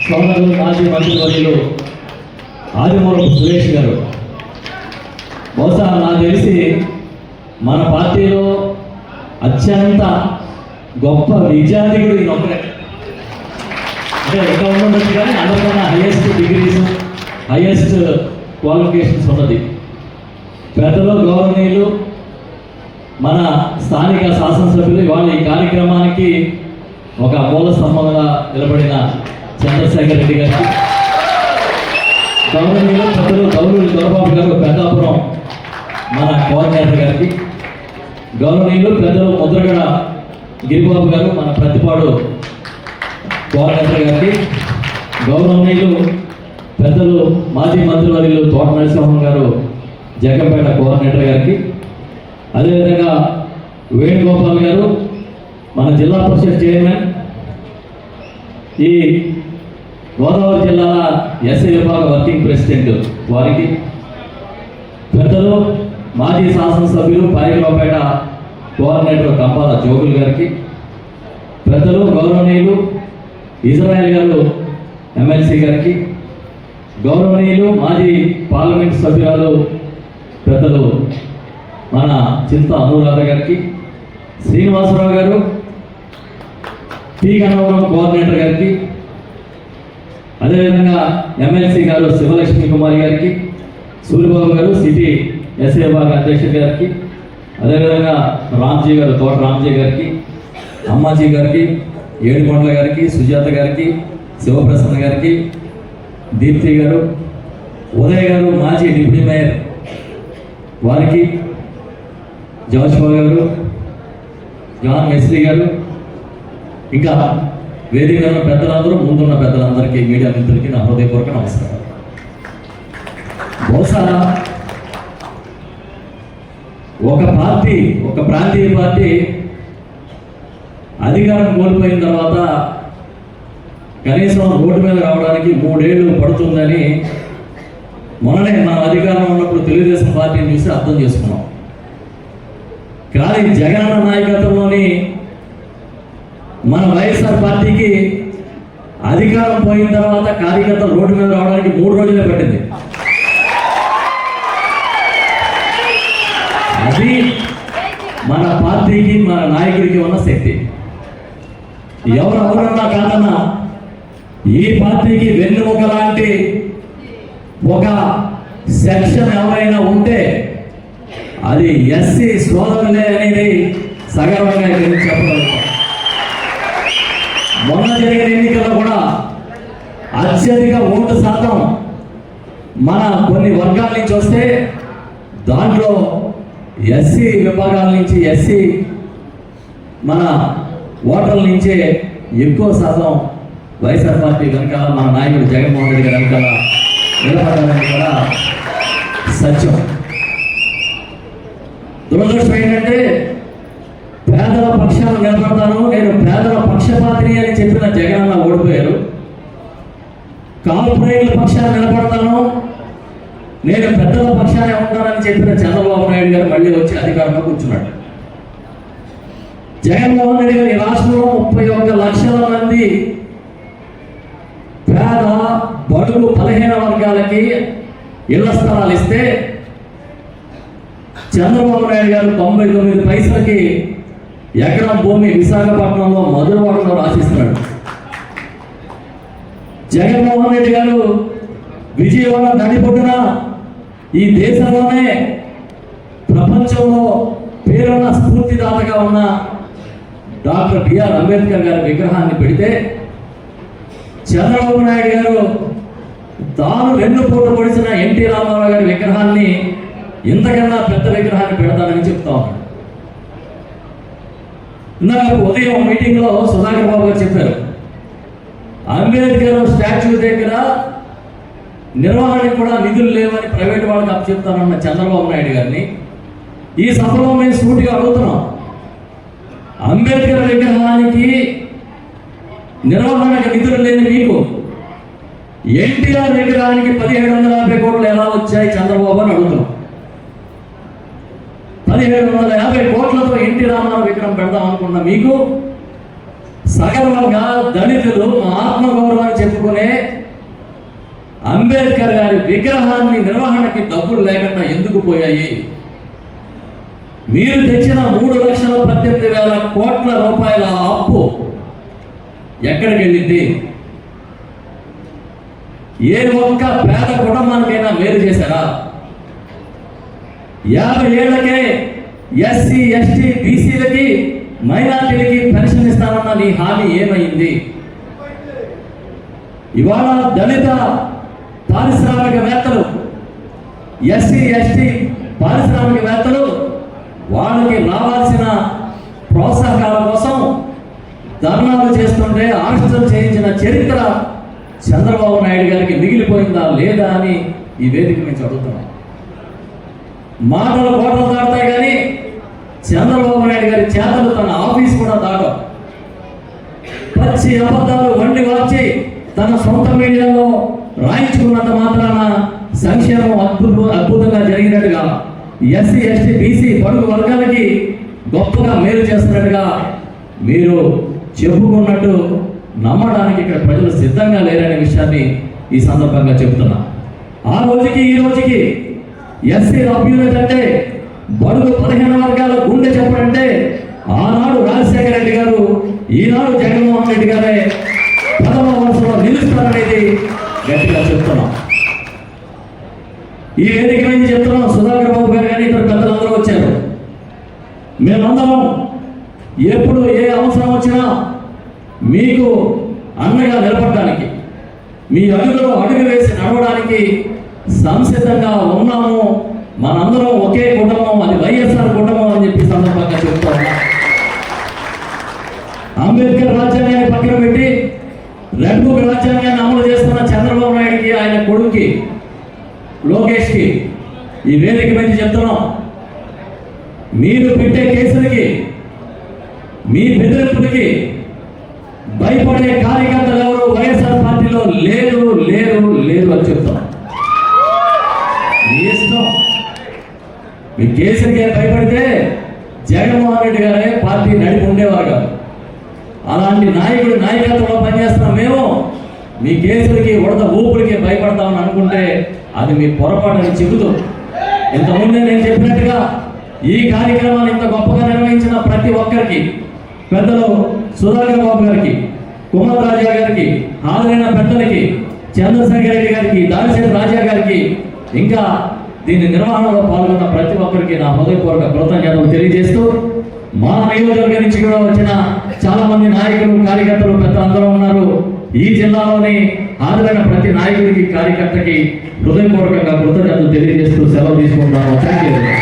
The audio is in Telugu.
సోదరులు మాజీ మంత్రివర్యులు ఆదిమూలపు సురేష్ గారు. బహుశా నాకు తెలిసి మన పార్టీలో అత్యంత గొప్ప విద్యార్థికుడు ఈయన ఒక్కరే. అంటే ఇంకా ఉండొచ్చు కానీ అందరికన్నా హైయెస్ట్ డిగ్రీస్, హైయెస్ట్ క్వాలిఫికేషన్స్ ఉన్నది. పెద్దలు గౌరవనీయులు మన స్థానిక శాసనసభ్యులు ఇవాళ ఈ కార్యక్రమానికి ఒక మూల స్తంభంగా నిలబడిన చంద్రశేఖర్ రెడ్డి గారికి, గౌరవనీయులు పెద్దలు గౌరవులు దొరబాబు గారు పెద్దాపురం మన కోఆర్డినేటర్ గారికి, గౌరవనీయులు పెద్దలు ముద్రగడ గిరిబాబు గారు మన ప్రతిపాడు కోఆర్డినేటర్ గారికి, గౌరవనీయులు పెద్దలు మాజీ మంత్రివర్యులు తోట నరసింహం గారు జగంపేట కోఆర్డినేటర్ గారికి, అదేవిధంగా వేణుగోపాల్ గారు మన జిల్లా పరిషత్ చైర్మన్, ఈ గోదావరి జిల్లాల ఎస్ఐ విభాగ వర్కింగ్ ప్రెసిడెంట్ వారికి, పెద్దలు మాజీ శాసనసభ్యులు పాయకరావుపేట కోఆర్డినేటర్ కంపాల జోగుల్ గారికి, పెద్దలు గౌరవనీయులు ఇజ్రాయెల్ గారు ఎమ్మెల్సీ గారికి, గౌరవనీయులు మాజీ పార్లమెంట్ సభ్యురాలు పెద్దలు మన చింత అనురాధ గారికి, శ్రీనివాసరావు గారు టీ గన్నవరం కోఆర్డినేటర్ గారికి, అదేవిధంగా ఎమ్మెల్సీ గారు శివలక్ష్మి కుమారి గారికి, సూర్యబాబు గారు సిటీ ఎస్ఏ విభాగ అధ్యక్షుడు గారికి, అదేవిధంగా రామ్జీ గారు తోట రామ్జీ గారికి, అమ్మాజీ గారికి, ఏడుకొండల గారికి, సుజాత గారికి, శివప్రసన్న గారికి, దీప్తి గారు, ఉదయ్ గారు మాజీ డిప్యూటీ మేయర్ వారికి, జోష్వా గారు, జాన్ మెస్లీ గారు, ఇంకా వేదిక ఉన్న పెద్దలందరూ, ముందున్న పెద్దలందరికీ, మీడియా మిత్రులకి నా హృదయపూర్వక నమస్కారం. బహుశా ఒక పార్టీ, ఒక ప్రాంతీయ పార్టీ అధికారం కోల్పోయిన తర్వాత కనీసం రోడ్డు మీద రావడానికి 3 ఏళ్ళు పడుతుందని మొన్ననే మన అధికారం ఉన్నప్పుడు తెలుగుదేశం పార్టీని చూసి అర్థం చేసుకున్నాం. కానీ జగనన్న నాయకత్వంలోని మన వైఎస్ఆర్ పార్టీకి అధికారం పోయిన తర్వాత కార్యకర్తలు రోడ్డు మీద రావడానికి 3 రోజులే పట్టింది. అది మన పార్టీకి, మన నాయకుడికి ఉన్న శక్తి. ఎవరన్నా కాదన్నా ఈ పార్టీకి వెన్నుముక లాంటి ఒక సెక్షన్ ఎవరైనా ఉంటే అది ఎస్సీ సోదరులే అనేది సగర్వంగా చెప్పగలుగుతాం. మొన్న జరిగిన ఎన్నికల్లో కూడా అత్యధిక ఓటు శాతం మన కొన్ని వర్గాల నుంచి వస్తే దాంట్లో ఎస్సీ విభాగాల నుంచి, ఎస్సీ మన ఓటర్ల నుంచే ఎక్కువ శాతం వైఎస్ఆర్ పార్టీ వెనకాల, మన నాయకుడు జగన్మోహన్ రెడ్డి గారి వెనకాల నిలబడాలని కూడా సత్యం. దురదృష్టం ఏంటంటే పేదల పక్షాన నిలబడతాను, నేను పేదల పక్షపాతిని అని చెప్పిన జగనన్న ఓడిపోయారు. కార్పొరేట్ల పక్షాన నిలబడతాను, నేను పెద్దల పక్షానే ఉంటానని చెప్పిన చంద్రబాబు నాయుడు గారు మళ్ళీ వచ్చి అధికారంలో కూర్చున్నాడు. జగన్మోహన్ రెడ్డి గారు ఈ రాష్ట్రంలో 31 లక్షల మంది పేద బడుగు బలహీన వర్గాలకి ఇళ్ల స్థలాలు ఇస్తే చంద్రబాబు నాయుడు గారు 99 పైసలకి ఎకరం భూమి విశాఖపట్నంలో మధురవాడలో రాసిస్తున్నాడు. జగన్మోహన్ రెడ్డి గారు విజయవాడ నడిపొడ్డున ఈ దేశంలోనే ప్రపంచంలో పేరున్న స్ఫూర్తిదాతగా ఉన్న డాక్టర్ బిఆర్ అంబేద్కర్ గారి విగ్రహాన్ని పెడితే చంద్రబాబు నాయుడు గారు తాను 2 పూట పొడిచిన ఎన్టీ రామారావు గారి విగ్రహాన్ని ఇంతకన్నా పెద్ద విగ్రహాన్ని పెడతానని చెప్తా ఉన్నాడు. ఇందాక ఉదయం మీటింగ్లో సుధాకర్ బాబు గారు చెప్పారు, అంబేద్కర్ స్టాచ్యూ దగ్గర నిర్వహణకు కూడా నిధులు లేవని ప్రైవేట్ వాళ్ళకి అప్పచెప్తానన్న చంద్రబాబు నాయుడు గారిని ఈ సభలో మేము సూటిగా అడుగుతున్నాం. అంబేద్కర్ విగ్రహానికి నిర్వహణకు నిధులు లేని మీకు ఎన్టీఆర్ విగ్రహానికి 1750 కోట్లు ఎలా వచ్చాయి చంద్రబాబు అని అడుగుతున్నాం. 1750 కోట్లతో ఎన్టీ రామారావు విగ్రహం పెడదాం అనుకున్న మీకు సగర్వంగా దళితులు మా ఆత్మగౌరవాన్ని చెప్పుకునే అంబేద్కర్ గారి విగ్రహాన్ని నిర్వహణకి డబ్బులు లేకుండా ఎందుకు పోయాయి? మీరు తెచ్చిన 3,18,000 కోట్ల రూపాయల అప్పు ఎక్కడికి వెళ్ళింది? ఏ ఒక్క పేద కుటుంబానికైనా మేలు చేశారా? 50 ఏళ్లకే ఎస్సీ ఎస్టీ బీసీలకి మైనార్టీలకి పెన్షన్ ఇస్తామన్న నీ హామీ ఏమైంది? ఇవాళ దళిత పారిశ్రామికవేత్తలు, ఎస్సీ ఎస్టీ పారిశ్రామికవేత్తలు వాళ్ళకి రావాల్సిన ప్రోత్సాహకాల కోసం ధర్నాలు చేస్తుంటే అరెస్టులు చేయించిన చరిత్ర చంద్రబాబు నాయుడు గారికి మిగిలిపోయిందా లేదా అని ఈ వేదిక నుంచి అడుగుతున్నాం. మాటలు కోటలు దాటుతాయి కానీ చంద్రబాబు నాయుడు గారి చేతలు తన ఆఫీస్ కూడా దాటం. పచ్చి అబద్ధాలు వండి వార్చి తన సొంత మీడియాలో రాయించుకున్నంత మాత్రాన సంక్షేమం అద్భుతంగా జరిగినట్టుగా, ఎస్సీ ఎస్టీ బీసీ పొరుగు వర్గాలకి గొప్పగా మేలు చేస్తున్నట్టుగా మీరు చెప్పుకున్నట్టు నమ్మడానికి ఇక్కడ ప్రజలు సిద్ధంగా లేరనే విషయాన్ని ఈ సందర్భంగా చెబుతున్నా. ఆ రోజుకి ఈ రోజుకి ఎస్సీ అభ్యున్నతి అంటే, బడుగు 15 వర్గాల గుండె చెప్పడంటే ఆనాడు రాజశేఖర రెడ్డి గారు, ఈనాడు జగన్మోహన్ రెడ్డి గారే ప్రథమ వరుసలో నిలుస్తారనేది గట్టిగా చెప్తున్నాం. ఈ వేదిక మీద చెప్తున్నాం. సుధాకర్ బాబు గారు కానీ ఇతర పెద్దలందరూ వచ్చారు. మేమందరం ఎప్పుడు ఏ అవసరం వచ్చినా మీకు అండగా నిలబడడానికి, మీ అడుగులో అడుగు వేసి నడవడానికి సంసిద్ధంగా ఉన్నాము. మనందరం ఒకే కుటుంబం, అది వైఎస్ఆర్ కుటుంబం అని చెప్పి సందర్భంగా చెప్తా ఉన్నా. అంబేద్కర్ రాజ్యాంగాన్ని పక్కన పెట్టి రెడ్ బుక్ రాజ్యాంగాన్ని అమలు చేస్తున్న చంద్రబాబు నాయుడికి, ఆయన కొడుకుకి లోకేష్కి ఈ వేదిక మీద చెప్తున్నాం. మీరు పెట్టే కేసులకి, మీ బెదిరింపులకి భయపడే కార్యకర్తలు ఎవరు వైఎస్ఆర్ పార్టీలో లేరు లేరు లేరు అని చెప్తాం. మీ ఇష్టం. మీ కేసులకే భయపడితే జగన్మోహన్ రెడ్డి గారే పార్టీ నడిపి ఉండేవారు కాదు. అలాంటి నాయకుడి నాయకత్వంలో పనిచేస్తున్నాం మేము. మీ కేసులకి ఉడత ఊపులకి భయపడతామని అనుకుంటే అది మీ పొరపాటు చెబుతూ, ఇంతకుముందే నేను చెప్పినట్టుగా ఈ కార్యక్రమాన్ని ఇంత గొప్పగా నిర్వహించిన ప్రతి ఒక్కరికి, పెద్దలు సుధాకర్ బాబు గారికి, కుమార్ రాజా గారికి, హాజరైన పెద్దలకి, చంద్రశేఖర్ రెడ్డి గారికి, దాడిశెట్టి రాజా గారికి, ఇంకా దీని నిర్వహణలో పాల్గొన్న ప్రతి ఒక్కరికి నా హృదయపూర్వక కృతజ్ఞతలు తెలియజేస్తూ, మా నియోజకవర్గం నుంచి కూడా వచ్చిన చాలా మంది నాయకులు, కార్యకర్తలు, పెద్దలందరూ ఉన్నారు. ఈ జిల్లాలోని హాజరైన ప్రతి నాయకుడికి, కార్యకర్తకి హృదయపూర్వకంగా కృతజ్ఞతలు తెలియజేస్తూ సెలవు తీసుకుంటున్నాను. Thank you.